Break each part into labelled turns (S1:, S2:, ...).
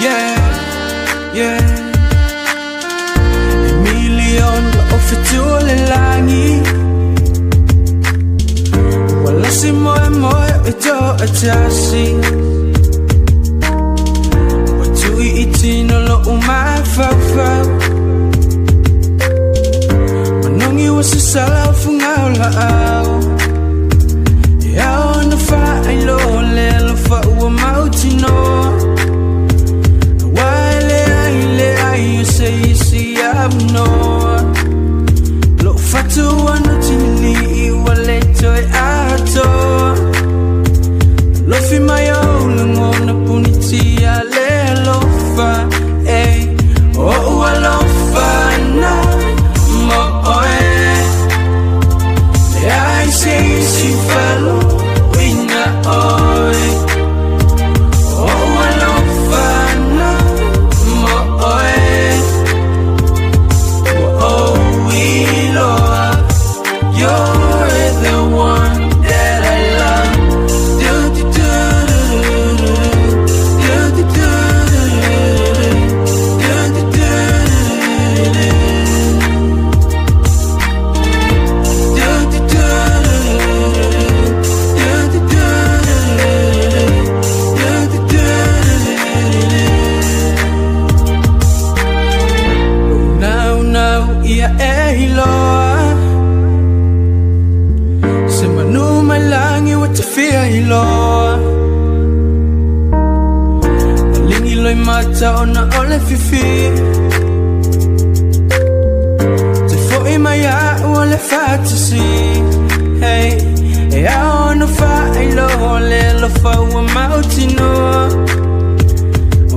S1: yeah, yeah. Million o fetule langi. Wala si moe moe ito atasi. Watui itino lo umafafau. Manongi wasisala fungau laau. Yao na fa ilo le lo fa ua mautino. You say you see I'm no Lo fatu ano tini iwale toy ato Lo fi mayo lungo na puniti ale lofa eh oh alofa na mo oe I say si falo wina oe oh alofa na mo oe you're the one that I love. Do do do do do do now now yeah Eloa. Fia hiloa Nalingi loi mata o na ole fifi Te fo I mai a ole fatasi Hey, e a ono fa ilo le lo fa ua mautinoa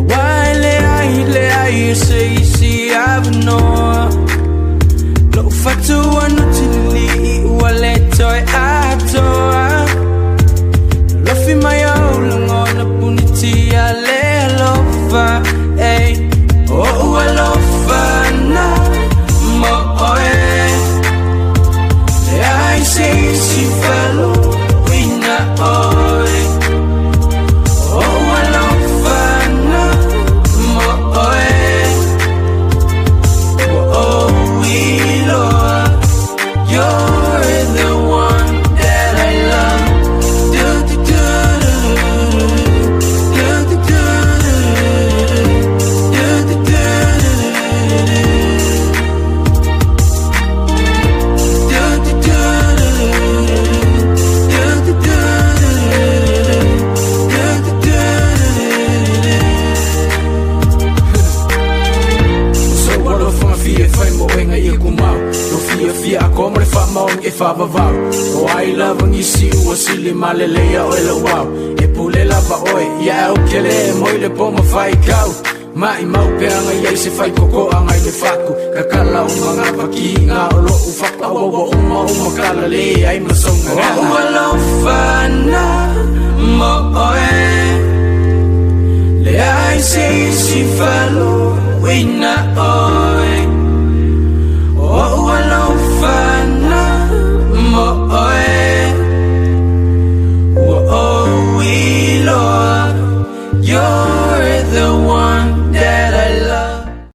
S1: Waile ai se isi avanoa Lo fatu anu tili ua le toi atoa Lofi mayo lungo na puniti ale alofa eh oh alofa na mo oe I say si falo wina oe oh alofa na mo oe oh we love you're the one that I love. E whawawau O ai lava ngisi ua sili malelea o ele wau E pule lava oe ia au kele e moile po ma whai kau Mai mau peanga iai se whai koko angai le whaku Kakala o mga waki ngā o lo u whaka Wawa uma kala le ai masonga ngana O alofa na mo oe Le ai se isi whalo wina oe